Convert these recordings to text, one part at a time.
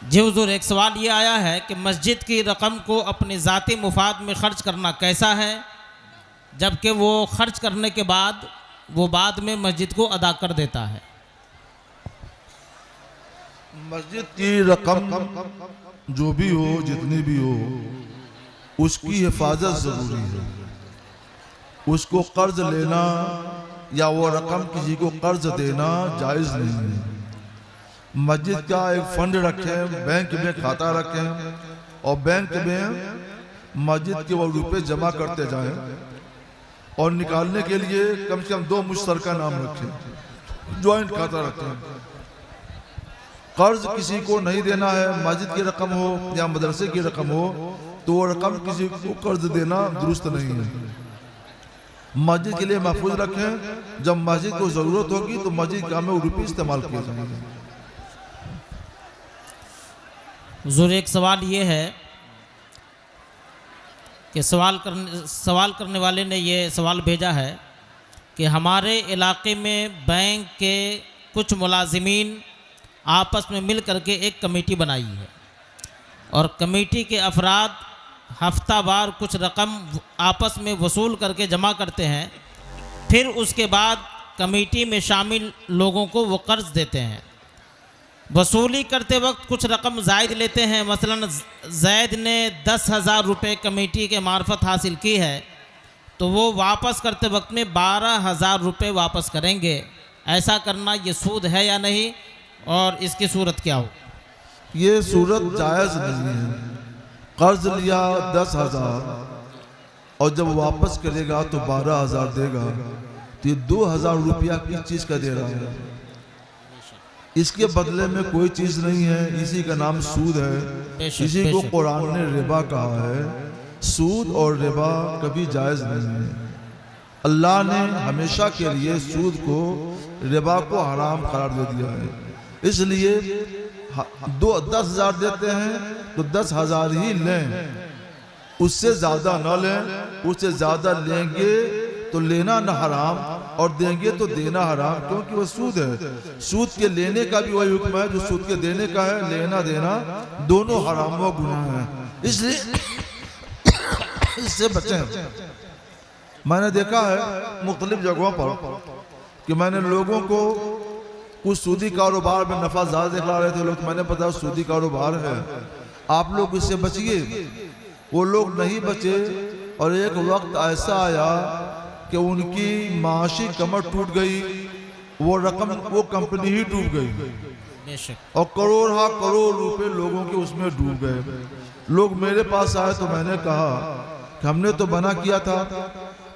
جی حضور، ایک سوال یہ آیا ہے کہ مسجد کی رقم کو اپنے ذاتی مفاد میں خرچ کرنا کیسا ہے، جبکہ وہ خرچ کرنے کے بعد وہ بعد میں مسجد کو ادا کر دیتا ہے؟ مسجد کی رقم جو بھی ہو، جتنی بھی ہو، اس کی حفاظت ضروری ہے۔ اس کو قرض لینا یا وہ رقم کسی کو قرض دینا جائز نہیں ہے۔ مسجد کا ایک فنڈ رکھیں، بینک میں کھاتہ رکھیں، اور بینک میں مسجد کے وہ روپے جمع کرتے جائیں، اور نکالنے کے لیے کم سے کم 2 مشترکہ نام رکھیں، جوائنٹ کھاتہ رکھیں۔ قرض کسی کو نہیں دینا ہے، مسجد کی رقم ہو یا مدرسے کی رقم ہو تو وہ رقم کسی کو قرض دینا درست نہیں ہے۔ مسجد کے لیے محفوظ رکھیں، جب مسجد کو ضرورت ہوگی تو مسجد کا میں وہ روپے استعمال کیے جائیں گے۔ حضور، ایک سوال یہ ہے کہ سوال کرنے والے نے یہ سوال بھیجا ہے کہ ہمارے علاقے میں بینک کے کچھ ملازمین آپس میں مل کر کے ایک کمیٹی بنائی ہے، اور کمیٹی کے افراد ہفتہ وار کچھ رقم آپس میں وصول کر کے جمع کرتے ہیں، پھر اس کے بعد کمیٹی میں شامل لوگوں کو وہ قرض دیتے ہیں۔ وصولی کرتے وقت کچھ رقم زائد لیتے ہیں، مثلا زید نے 10,000 روپے کمیٹی کے معرفت حاصل کی ہے تو وہ واپس کرتے وقت میں 12,000 روپے واپس کریں گے۔ ایسا کرنا یہ سود ہے یا نہیں، اور اس کی صورت کیا ہو؟ یہ صورت جائز نہیں ہے۔ قرض لیا 10,000 اور جب واپس کرے گا تو 12,000 دے گا، تو یہ 2,000 روپیہ کس چیز کا دے رہا ہے؟ اس کے بدلے میں کوئی چیز نہیں ہے، اسی کا نام سود ہے۔ اسی کو قرآن نے ربا کہا ہے۔ سود اور ربا کبھی جائز نہیں ہے۔ اللہ نے ہمیشہ کے لیے سود کو، ربا کو حرام قرار دے دیا ہے۔ اس لیے 10,000 دیتے ہیں تو 10,000 ہی لیں، اس سے زیادہ نہ لیں۔ اس سے زیادہ لیں گے تو لینا نہ حرام، اور دیں گے تو دینا حرام، کیونکہ وہ سود ہے۔ سود کے لینے کا بھی وہی حکم ہے جو سود کے دینے کا ہے۔ لینا دینا دونوں حرام و گناہ ہیں، اس لیے اس سے بچیں۔ میں نے دیکھا ہے مختلف جگہوں پر کہ میں نے لوگوں کو کچھ سودی کاروبار میں نفع زیادہ دکھلا رہے تھے لوگ، میں نے بتایا سودی کاروبار ہے، آپ لوگ اس سے بچیے۔ وہ لوگ نہیں بچے، اور ایک وقت ایسا آیا کہ ان کی معاشی کمر ٹوٹ گئی، وہ رقم، وہ کمپنی ہی ڈوب گئی، اور کروڑ روپے لوگوں کے اس میں ڈوب گئے۔ لوگ میرے پاس آئے تو میں نے کہا کہ ہم نے تو منع کیا تھا۔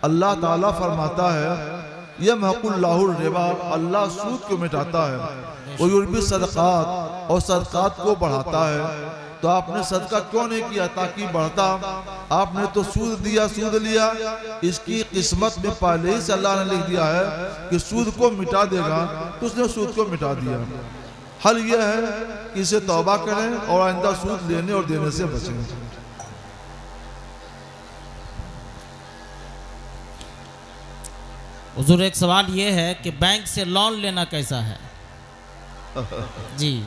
اللہ تعالیٰ فرماتا ہے یمحق اللہ الربا، اللہ سود کو مٹاتا ہے، ویربی الصدقات، اور صدقات کو بڑھاتا ہے۔ تو آپ نے صدقہ کیوں نہیں کیا تاکہ بڑھتا؟ آپ نے تو سود دیا، سود لیا۔ اس کی قسمت میں پہلے ہی سے اللہ نے لکھ دیا ہے کہ سود کو مٹا دے گا، تو اس نے سود کو مٹا دیا۔ حل یہ ہے کہ اسے توبہ کریں اور آئندہ سود لینے اور دینے سے بچیں۔ حضور، ایک سوال یہ ہے کہ بینک سے لون لینا کیسا ہے؟ جی،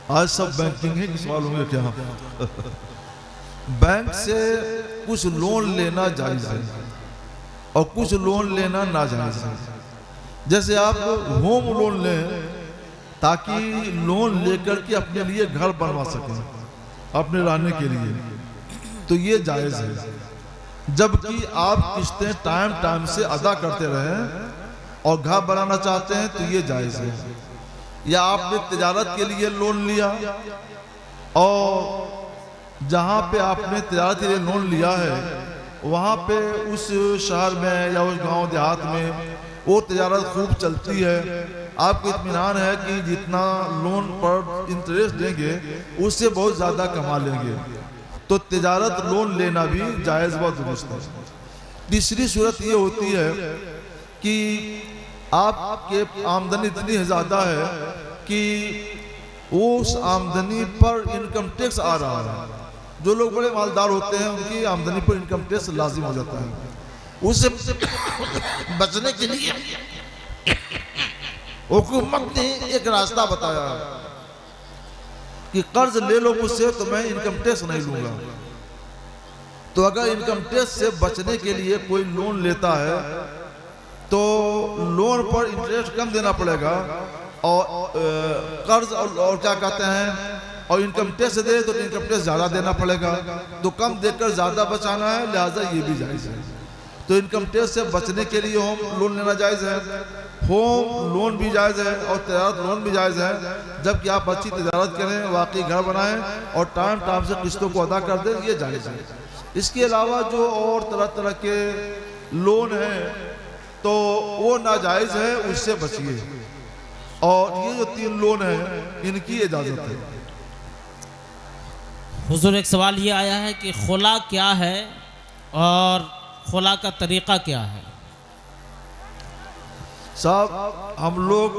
آج سب بینکنگ ہے کہ سوال ہوں گے کیا؟ بینک سے کچھ لون لینا جائز ہے اور کچھ لون لینا ناجائز ہے۔ جیسے آپ ہوم لون لیں تاکہ لون لے کر کے اپنے لیے گھر بنوا سکیں اپنے رہنے کے لیے، تو یہ جائز ہے۔ جبکہ آپ قسطیں ٹائم سے ادا کرتے رہیں اور گھر بنانا چاہتے ہیں تو یہ جائز ہے۔ یا آپ نے تجارت کے لیے لون لیا، اور جہاں پہ آپ نے تجارت کے لیے لون لیا ہے وہاں پہ اس شہر میں یا اس گاؤں دیہات میں وہ تجارت خوب چلتی ہے، آپ کو اطمینان ہے کہ جتنا لون پر انٹریسٹ دیں گے اس سے بہت زیادہ کما لیں گے، تو تجارت لون لینا بھی جائز و درست ہے۔ تیسری صورت یہ ہوتی ہے کہ آپ کے آمدنی اتنی زیادہ ہے کہ اس آمدنی پر انکم ٹیکس آ رہا ہے۔ جو لوگ بڑے مالدار ہوتے ہیں ان کی آمدنی پر انکم ٹیکس لازم ہو جاتا ہے۔ اس سے بچنے کے لیے حکومت نے ایک راستہ بتایا ہے کہ قرض لے لو مجھ سے تو میں انکم ٹیکس نہیں لوں گا. تو اگر انکم ٹیکس سے بچنے کے لیے کوئی لون لیتا ہے تو لون پر انٹرسٹ کم دینا پڑے گا، اور قرض اور کیا کہتے ہیں اور انکم ٹیکس دے تو انکم ٹیکس زیادہ دینا پڑے گا. تو کم دے کر زیادہ بچانا ہے، لہٰذا یہ بھی جائز ہے. تو انکم ٹیکس سے بچنے کے لیے ہوم لون لینا جائز ہے، ہوم لون بھی جائز ہے اور تجارت لون بھی جائز ہے. جبکہ آپ اچھی تجارت کریں، واقعی گھر بنائیں اور ٹائم سے قسطوں کو ادا کر دیں، یہ جائز ہے. اس کے علاوہ جو اور طرح طرح کے لون ہیں تو وہ ناجائز ہے، اس سے بچیے. اور یہ جو 3 لون ہیں ان کی اجازت ہے. حضور ایک سوال یہ آیا ہے کہ خلا کیا ہے اور خلا کا طریقہ کیا ہے؟ صاحب ہم لوگ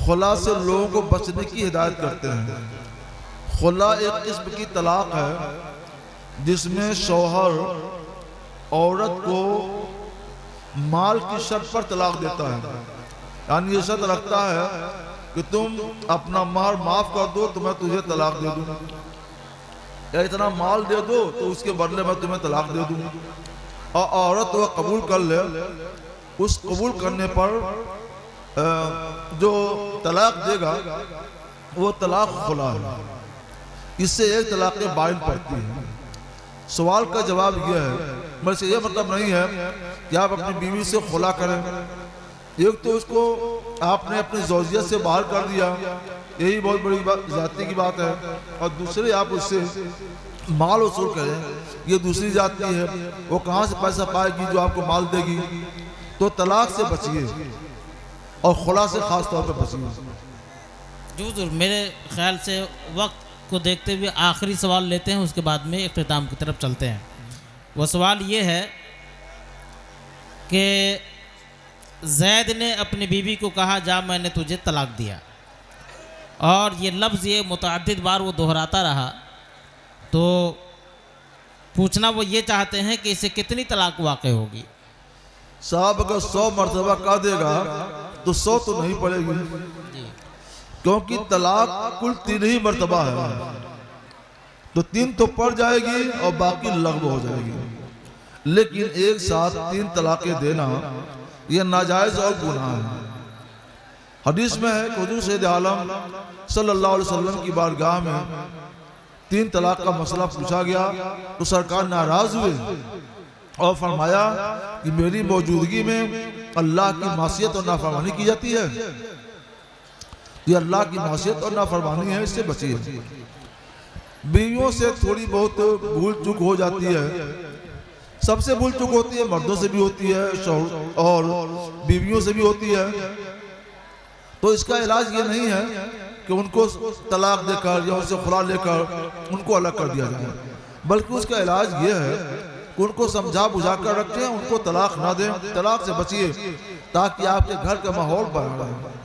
خلا سے لوگوں کو بچنے کی ہدایت کرتے ہیں. خلا ایک قسم کی طلاق ہے جس میں شوہر عورت کو مال کی شرط پر طلاق دیتا ہے. یعنی یہ شرط رکھتا ہے کہ تم اپنا مال معاف کر دو تو میں تجھے طلاق دے دوں، یا اتنا مال دے دو تو اس کے بدلے میں تمہیں طلاق دے دوں. اور عورت وہ قبول کر لے، اس قبول کرنے پر جو طلاق دے گا وہ طلاق خلا ہے. اس سے ایک طلاق بائن پڑتی ہے. سوال کا جواب یہ ہے، میرے سے یہ مطلب نہیں ہے کہ آپ اپنی بیوی سے خلا کریں. ایک تو اس کو آپ نے اپنی زوجیت سے باہر کر دیا، یہی بہت بڑی زیادتی کی بات ہے. اور دوسرے آپ اس سے مال وصول کریں، یہ دوسری زیادتی ہے. وہ کہاں سے پیسہ پائے گی جو آپ کو مال دے گی؟ تو طلاق سے بچیے اور خلا سے خاص طور پر بچیے. جو حضور میرے خیال سے وقت کو دیکھتے ہوئے آخری سوال لیتے ہیں، اس کے بعد میں اختتام کی طرف چلتے ہیں. وہ سوال یہ ہے کہ زید نے اپنی بیوی کو کہا جا میں نے تجھے طلاق دیا، اور یہ لفظ یہ متعدد بار وہ دہراتا رہا. تو پوچھنا وہ یہ چاہتے ہیں کہ اسے کتنی طلاق واقع ہوگی؟ صاحب اگر 100 مرتبہ کہہ دے گا تو 100 تو نہیں پڑے گی، کیونکہ طلاق کل 3 ہی مرتبہ ہے. تو 3 تو پڑ جائے گی اور باقی لغو ہو جائے گی. لیکن ایک ساتھ 3 طلاقیں دینا یہ ناجائز اور گناہ ہے. حدیث میں ہے کہ حضور سید عالم صلی اللہ علیہ وسلم کی بارگاہ میں 3 طلاق کا مسئلہ پوچھا گیا تو سرکار ناراض ہوئے اور فرمایا کہ میری موجودگی میں اللہ کی معصیت اور نافرمانی کی جاتی ہے. یہ اللہ کی معصیت اور نافرمانی ہے، اس سے بچیے. بیویوں سے تھوڑی بہت بھول چک ہو جاتی ہے. سب سے بھول چک ہوتی ہے، مردوں سے بھی ہوتی ہے اور بیویوں سے بھی ہوتی ہے. تو اس کا علاج یہ نہیں ہے کہ ان کو طلاق دے کر یا ان سے خلا لے کر ان کو الگ کر دیا جائے، بلکہ اس کا علاج یہ ہے کہ ان کو سمجھا بجھا کر رکھیں، ان کو طلاق نہ دیں. طلاق سے بچیے تاکہ آپ کے گھر کا ماحول بنا رہے.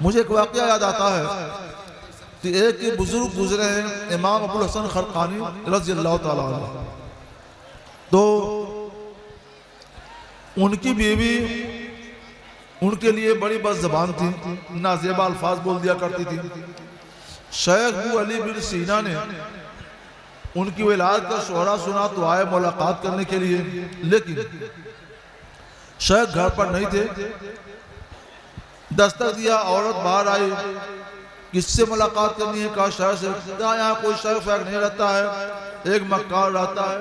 مجھے ایک واقعہ یاد آتا ہے کہ ایک بزرگ گزرے ہیں امام ابو الحسن خرقانی رضی اللہ تعالیٰ عنہ. تو ان کی بیوی ان کے لیے بڑی بد زبان تھی، نازیبا الفاظ بول دیا کرتی تھی. شیخ ابو علی بن سینا نے ان کی ولادت کا شہرا سنا تو آئے ملاقات کرنے کے لیے، لیکن شیخ گھر پر نہیں تھے. دستک دیا، عورت باہر آئی، کس سے ملاقات کرنی ہے؟ کہا شیخ سے. یہاں کوئی شیخ فیق نہیں رہتا ہے، ایک مکار رہتا ہے.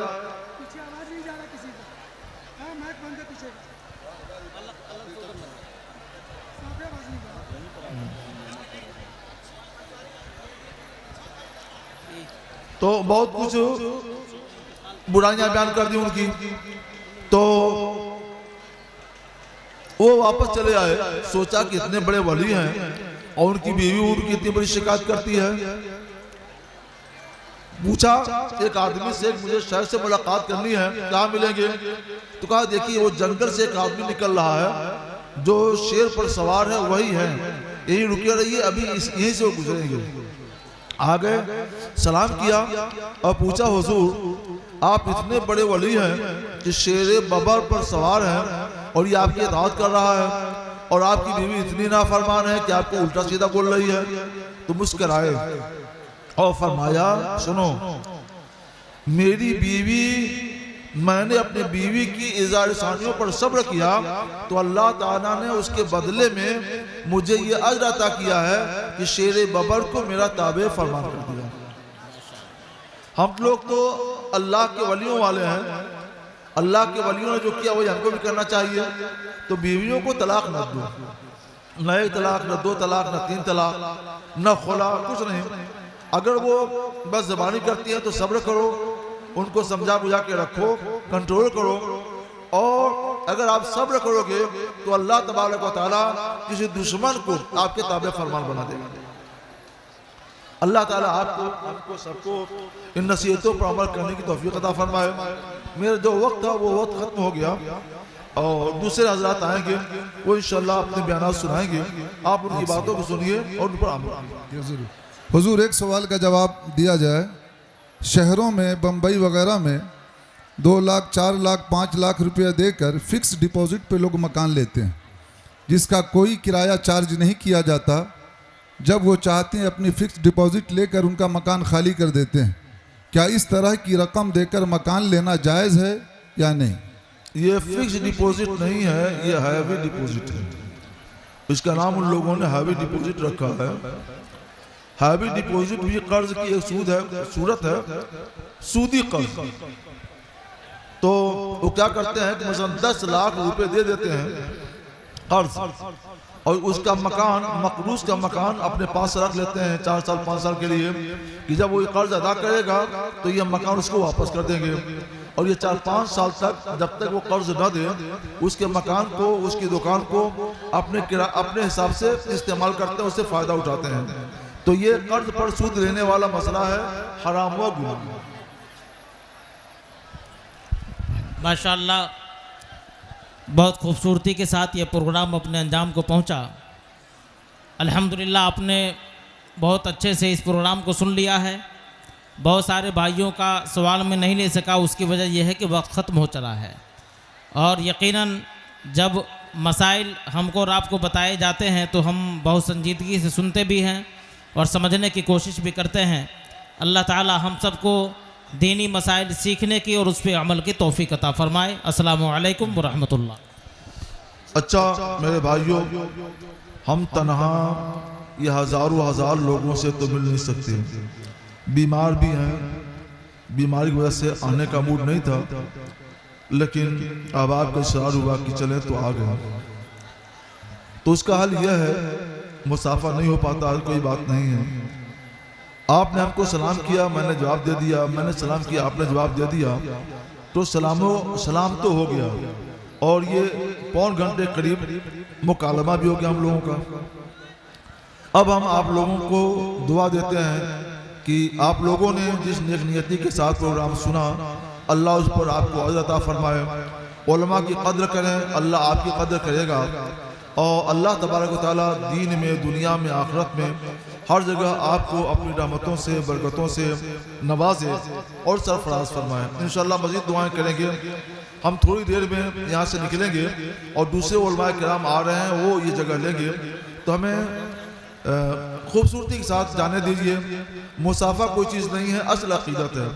تو بہت کچھ برائیاں بیان کر دی ان کی. تو وہ واپس چلے آئے. سوچا کہ اتنے بڑے ولی ہیں اور ان کی بیوی ان کی اتنی بڑی شکایت کرتی ہے. پوچھا ایک آدمی سے مجھے شہر سے ملاقات کرنی ہے، کہاں ملیں گے؟ تو کہا دیکھیے وہ جنگل سے ایک آدمی نکل رہا ہے جو شیر پر سوار ہے، وہی ہے، یہی رکے رہیے، ابھی یہیں سے وہ گزریں گے. آگئے، سلام کیا اور پوچھا حضور آپ اتنے بڑے ولی ہیں کہ شیر ببر پر سوار ہیں اور یہ آپ کی اطاعت کر رہا ہے؟ اور آپ کی بیوی اتنی نافرمان ہے کہ آپ کو الٹا سیدھا بول رہی ہے، تو مسکرائے اور فرمایا سنو، میری بیوی، میں نے اپنی بیوی کی اظہار ثانیوں پر صبر کیا تو اللہ تعالیٰ نے اس کے بدلے میں مجھے یہ اجر عطا کیا ہے کہ شیر ببر کو میرا تابع فرمان کر دیا۔ ہم لوگ تو اللہ کے ولیوں والے ہیں، اللہ کے ولیوں نے جو کیا وہی ہم کو بھی کرنا چاہیے۔ تو بیویوں کو طلاق نہ دو، نہ ایک طلاق، نہ دو طلاق، نہ تین طلاق، نہ خلا، کچھ نہیں۔ اگر وہ بس زبانی کرتی ہیں تو صبر کرو، ان کو سمجھا بجھا کے رکھو، کنٹرول کرو، اور اگر آپ صبر کرو گے تو اللہ تبارک و تعالیٰ کسی دشمن کو آپ کے تابع فرمان بنا دے گا۔ اللہ تعالیٰ آپ کو، ہم کو، سب کو ان نصیحتوں پر عمل کرنے کی توفیق عطا فرمائے۔ میرا جو وقت تھا وہ وقت ختم ہو گیا، اور دوسرے حضرات آئیں گے، وہ انشاءاللہ اپنے بیانات سنائیں گے، آپ ان کی باتوں کو سنیے اور ان پر عمل کیجیے۔ حضور ایک سوال کا جواب دیا جائے، شہروں میں بمبئی وغیرہ میں 2 لاکھ 4 لاکھ 5 لاکھ روپیہ دے کر فکس ڈپوزٹ پہ لوگ مکان لیتے ہیں، جس کا کوئی کرایہ چارج نہیں کیا جاتا۔ جب وہ چاہتے ہیں اپنی فکس ڈپوزٹ لے کر ان کا مکان خالی کر دیتے ہیں۔ کیا اس طرح کی رقم دے کر مکان لینا جائز ہے یا نہیں؟ یہ فکس ڈپوزٹ نہیں ہے، یہ ہیوی ڈپوزٹ ہے۔ اس کا نام ان لوگوں نے ہیوی ڈپوزٹ رکھا ہے۔ ہیوی ڈپوزٹ بھی قرض کی ایک صورت ہے، سودی قرض۔ تو وہ کیا کرتے ہیں کہ مثلا 10 لاکھ روپے دے دیتے ہیں قرض، اور اس کا مکان، مقروض کا مکان اپنے پاس رکھ لیتے ہیں 4 سال 5 سال کے لیے، کہ جب وہ قرض ادا کرے گا تو یہ مکان اس کو واپس کر دیں گے۔ اور یہ 4-5 سال تک جب تک وہ قرض نہ دے، اس کے مکان کو، اس کی دکان کو اپنے حساب سے استعمال کرتے ہیں، اس سے فائدہ اٹھاتے ہیں۔ تو یہ قرض پر سود لینے والا مسئلہ ہے، حرام و گناہ۔ ماشاءاللہ بہت خوبصورتی کے ساتھ یہ پروگرام اپنے انجام کو پہنچا۔ الحمدللہ آپ نے بہت اچھے سے اس پروگرام کو سن لیا ہے۔ بہت سارے بھائیوں کا سوال میں نہیں لے سکا، اس کی وجہ یہ ہے کہ وقت ختم ہو چلا ہے، اور یقیناً جب مسائل ہم کو اور آپ کو بتائے جاتے ہیں تو ہم بہت سنجیدگی سے سنتے بھی ہیں اور سمجھنے کی کوشش بھی کرتے ہیں۔ اللہ تعالی ہم سب کو دینی مسائل سیکھنے کی اور اس پہ عمل کی توفیق عطا فرمائے۔ السلام علیکم ورحمۃ اللہ۔ اچھا میرے بھائیوں، ہم تنہا یہ ہزاروں ہزار لوگوں سے تو مل نہیں سکتے، بیمار بھی ہیں، بیماری کی وجہ سے آنے کا موڈ نہیں تھا، لیکن اب آپ کا اصرار ہوا کہ چلیں تو آ گئے۔ تو اس کا حل یہ ہے، مسافہ نہیں ہو پاتا، کوئی بات نہیں ہے۔ آپ نے ہم کو سلام کیا، میں نے جواب دے دیا، میں نے سلام کیا، آپ نے جواب دے دیا، تو سلام تو ہو گیا، اور یہ پون گھنٹے قریب مکالمہ بھی ہو گیا ہم لوگوں کا۔ اب ہم آپ لوگوں کو دعا دیتے ہیں کہ آپ لوگوں نے جس نیک نیتی کے ساتھ پروگرام سنا، اللہ اس پر آپ کو اجر عطا فرمائے۔ علماء کی قدر کریں، اللہ آپ کی قدر کرے گا، اور اللہ تبارک و تعالیٰ دین میں، دنیا میں، آخرت میں ہر جگہ آپ کو اپنی رحمتوں سے، برکتوں سے نوازے اور سرفراز فرمائے۔ انشاءاللہ مزید دعائیں کریں گے۔ ہم تھوڑی دیر میں یہاں سے نکلیں گے اور دوسرے علماء کرام آ رہے ہیں، وہ یہ جگہ لیں گے، تو ہمیں خوبصورتی کے ساتھ جانے دیجئے۔ مسافہ کوئی چیز نہیں ہے، اصل عقیدت ہے۔